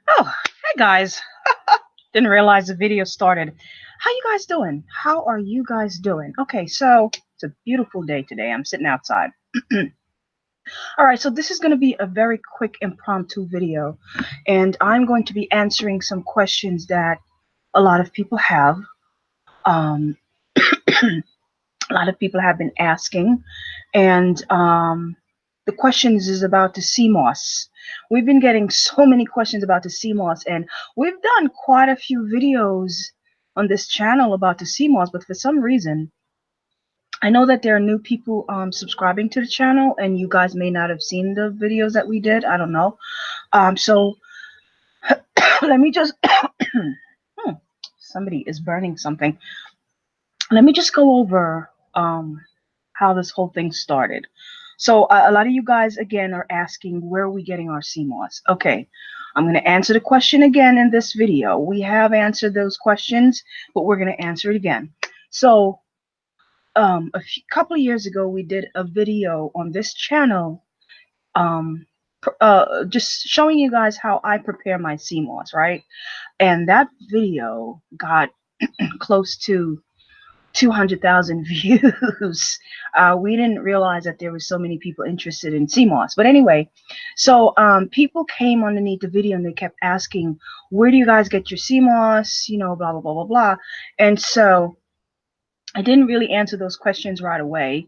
Oh, hey guys. Didn't realize the video started. How you guys doing? How are you guys doing? Okay, so it's a beautiful day today. I'm sitting outside. All right, so this is going to be a very quick impromptu video, and I'm going to be answering some questions that a lot of people have. Um, a lot of people have been asking, and the questions is about the CMOS. We've been getting so many questions about the CMOS, and we've done quite a few videos on this channel about the CMOS, but for some reason, I know that there are new people subscribing to the channel, and you guys may not have seen the videos that we did. I don't know. So let me just somebody is burning something. Let me just go over how this whole thing started. So a lot of you guys again are asking where are we getting our CMOS? Okay, I'm going to answer the question again in this video. We have answered those questions, but we're going to answer it again. So couple of years ago, we did a video on this channel, just showing you guys how I prepare my CMOS, right? And that video got close to 200,000 views. We didn't realize that there were so many people interested in CMOS. But anyway, so people came underneath the video and they kept asking, where do you guys get your CMOS? You know, blah, blah, blah, blah, blah. And so I didn't really answer those questions right away.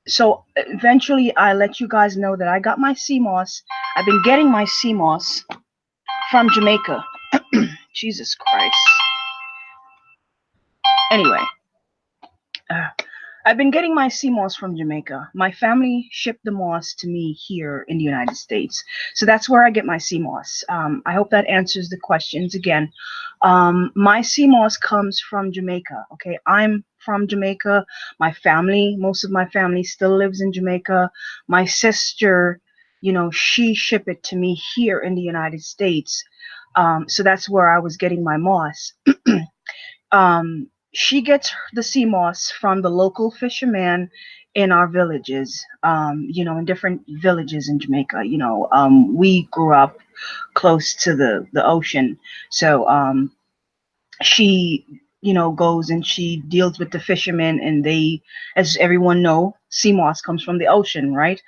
So eventually I let you guys know that I got my CMOS. I've been getting my CMOS from Jamaica. Jesus Christ. Anyway, uh, I've been getting my sea moss from Jamaica. My family shipped the moss to me here in the United States. So that's where I get my sea moss. I hope that answers the questions again. My sea moss comes from Jamaica. Okay, I'm from Jamaica. My family, most of my family still lives in Jamaica. My sister, you know, she shipped it to me here in the United States. So that's where I was getting my moss. She gets the sea moss from the local fishermen in our villages, you know, in different villages in Jamaica. You know, we grew up close to the ocean. So she, you know, goes and she deals with the fishermen, and they, as everyone know, sea moss comes from the ocean, right?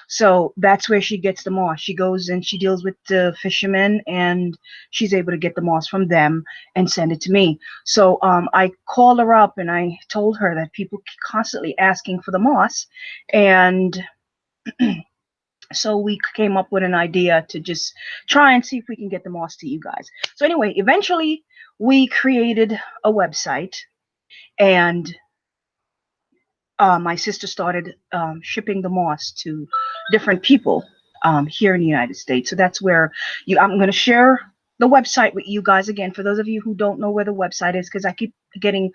So that's where she gets the moss. She goes and she deals with the fishermen, and she's able to get the moss from them and send it to me. So I called her up and I told her that people constantly asking for the moss, and so we came up with an idea to just try and see if we can get the moss to you guys. So anyway, eventually we created a website, and my sister started shipping the moss to different people here in the United States. So that's where I'm going to share the website with you guys again. For those of you who don't know where the website is, because I keep getting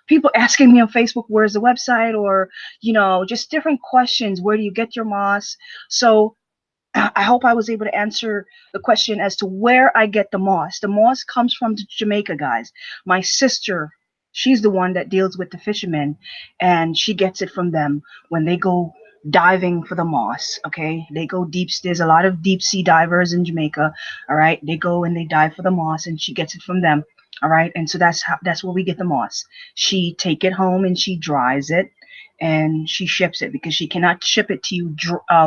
people asking me on Facebook, where's the website, or you know, just different questions. Where do you get your moss? So I hope I was able to answer the question as to where I get the moss. The moss comes from Jamaica, guys. My sister, she's the one that deals with the fishermen, and she gets it from them when they go diving for the moss. Okay, they go deep. There's a lot of deep sea divers in Jamaica. All right, they go and they dive for the moss, and she gets it from them. All right, and so that's where we get the moss. She take it home and she dries it, and she ships it because she cannot ship it to you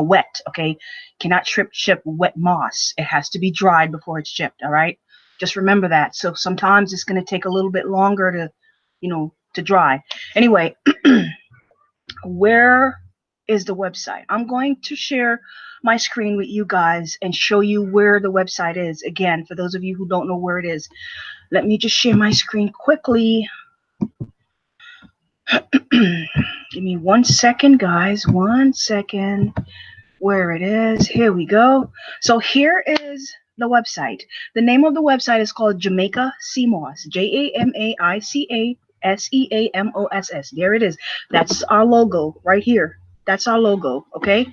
wet. Okay, cannot ship wet moss. It has to be dried before it's shipped. All right, just remember that. So sometimes it's going to take a little bit longer to, you know, to dry. Anyway, where is the website? I'm going to share my screen with you guys and show you where the website is. Again, for those of you who don't know where it is, let me just share my screen quickly. Give me 1 second, guys. 1 second. Where it is. Here we go. So here is the website. The name of the website is called Jamaica CMOS. JAMAICASEAMOSS. There it is. That's our logo right here. That's our logo. Okay.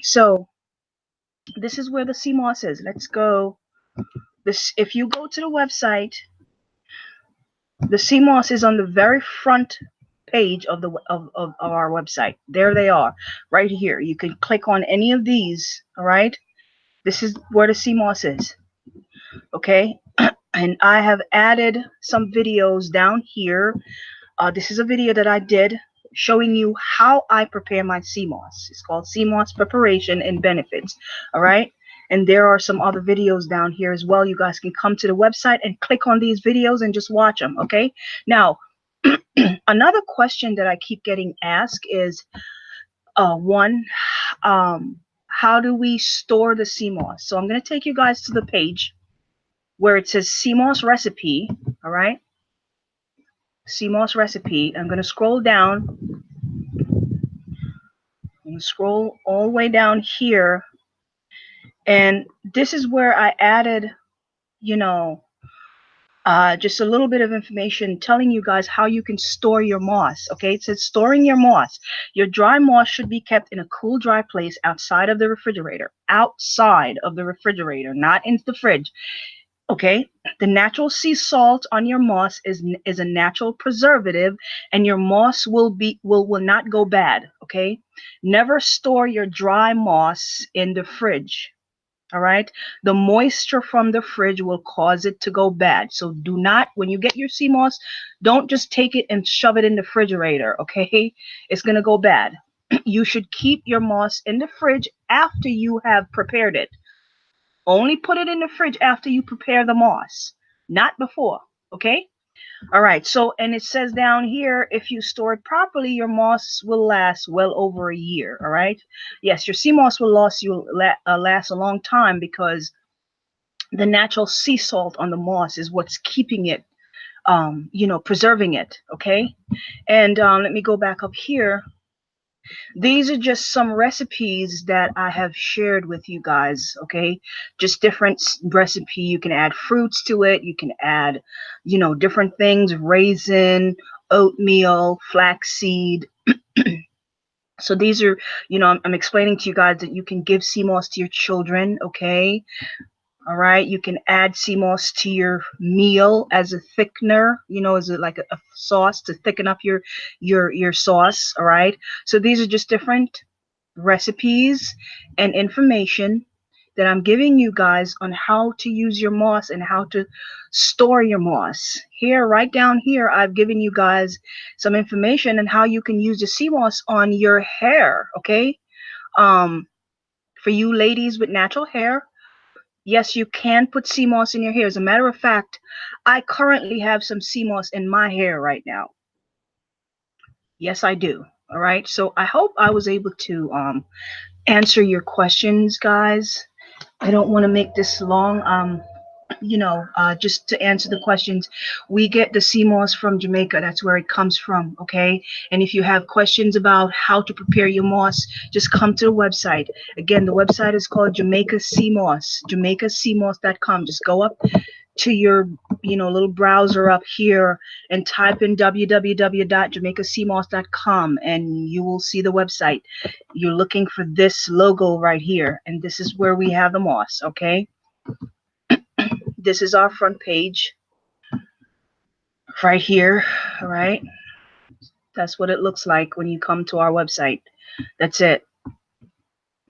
So this is where the CMOS is. Let's go. This, if you go to the website, the CMOS is on the very front page of the of our website. There they are, right here. You can click on any of these. All right. This is where the sea moss is. Okay. And I have added some videos down here. This is a video that I did showing you how I prepare my sea moss. It's called Sea Moss Preparation and Benefits. All right. And there are some other videos down here as well. You guys can come to the website and click on these videos and just watch them. Okay. Now, another question that I keep getting asked is one, how do we store the sea moss? So I'm going to take you guys to the page where it says sea moss recipe. All right. Sea moss recipe. I'm going to scroll down. I'm going to scroll all the way down here. And this is where I added, you know, just a little bit of information telling you guys how you can store your moss. Okay, it says storing your moss. Your dry moss should be kept in a cool, dry place outside of the refrigerator. Outside of the refrigerator, not in the fridge. Okay, the natural sea salt on your moss is a natural preservative, and your moss will not go bad. Okay, never store your dry moss in the fridge. All right, the moisture from the fridge will cause it to go bad. So do not, when you get your sea moss, don't just take it and shove it in the refrigerator. Okay, it's gonna go bad. You should keep your moss in the fridge after you have prepared it. Only put it in the fridge after you prepare the moss, not before. Okay. All right. So, and it says down here, if you store it properly, your moss will last well over a year. All right. Yes, your sea moss will last a long time because the natural sea salt on the moss is what's keeping it, preserving it. Okay. And let me go back up here. These are just some recipes that I have shared with you guys. Okay, just different recipe. You can add fruits to it. You can add, different things: raisin, oatmeal, flaxseed. So these are, I'm explaining to you guys that you can give sea moss to your children. Okay. All right, you can add sea moss to your meal as a thickener, as like a sauce to thicken up your sauce. All right, so these are just different recipes and information that I'm giving you guys on how to use your moss and how to store your moss. Here, right down here, I've given you guys some information on how you can use the sea moss on your hair. Okay, for you ladies with natural hair. Yes, you can put sea moss in your hair. As a matter of fact, I currently have some sea moss in my hair right now. Yes, I do. All right. So I hope I was able to answer your questions, guys. I don't want to make this long. Just to answer the questions, we get the sea moss from Jamaica. That's where it comes from. Okay. And if you have questions about how to prepare your moss, just come to the website. Again, the website is called Jamaica Sea Moss, jamaicaseamoss.com. Just go up to your, little browser up here and type in www.jamaicaseamoss.com and you will see the website. You're looking for this logo right here, and this is where we have the moss. Okay. This is our front page right here. All right, that's what it looks like when you come to our website. That's it.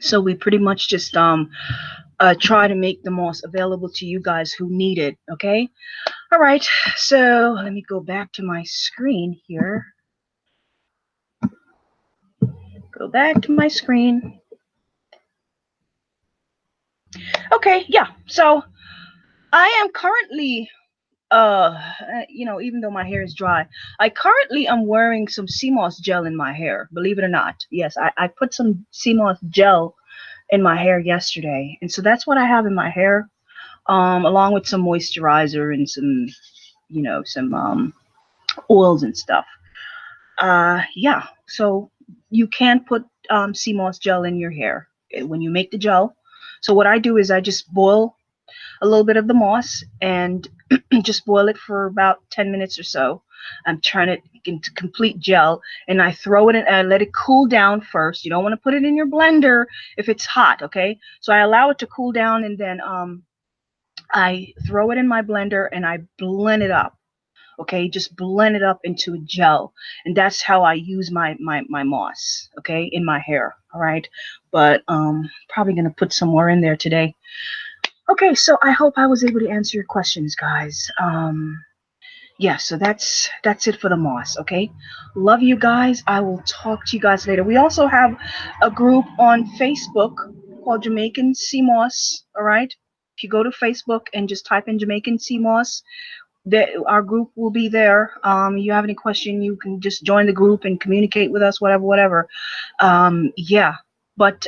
So we pretty much just try to make the moss available to you guys who need it. Okay. All right, so let me go back to my screen here. Go back to my screen. Okay, yeah, so I am currently even though my hair is dry, I currently am wearing some sea moss gel in my hair, believe it or not. Yes, I put some sea moss gel in my hair yesterday, and so that's what I have in my hair, along with some moisturizer and some oils and stuff. Yeah, so you can put sea moss gel in your hair when you make the gel. So what I do is I just boil a little bit of the moss and just boil it for about 10 minutes or so. I'm turning it into complete gel, and I throw it in and I let it cool down first. You don't want to put it in your blender if it's hot. Okay, so I allow it to cool down, and then I throw it in my blender and I blend it up. Okay, just blend it up into a gel, and that's how I use my moss. Okay, in my hair. All right, but probably gonna put some more in there today. Okay, so I hope I was able to answer your questions, guys. Yeah, so that's it for the moss. Okay, love you guys. I will talk to you guys later. We also have a group on Facebook called Jamaican Sea Moss. All right, if you go to Facebook and just type in Jamaican Sea Moss, our group will be there. You have any question, you can just join the group and communicate with us, whatever, whatever. Yeah, but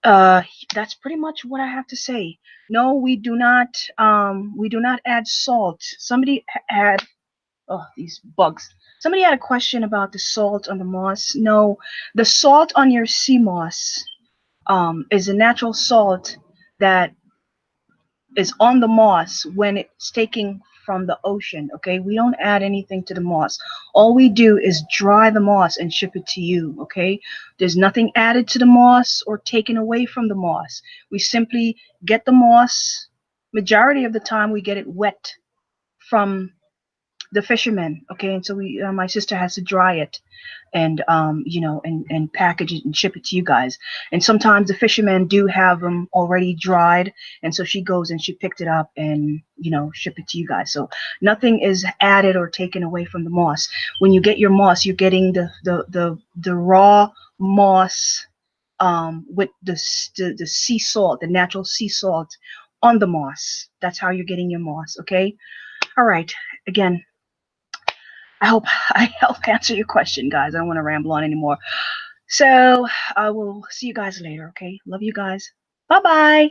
uh, that's pretty much what I have to say. No, we do not add salt. Somebody had, oh, these bugs. Somebody had a question about the salt on the moss. No, the salt on your sea moss is a natural salt that is on the moss when it's taken from the ocean. Okay, we don't add anything to the moss. All we do is dry the moss and ship it to you. Okay, there's nothing added to the moss or taken away from the moss. We simply get the moss. Majority of the time we get it wet from the fishermen. Okay, and so we my sister has to dry it and and package it and ship it to you guys. And sometimes the fishermen do have them already dried, and so she goes and she picked it up and ship it to you guys. So nothing is added or taken away from the moss. When you get your moss, you're getting the raw moss with the sea salt, the natural sea salt on the moss. That's how you're getting your moss. Okay, all right. Again, I hope I help answer your question, guys. I don't want to ramble on anymore. So I will see you guys later, okay? Love you guys. Bye bye.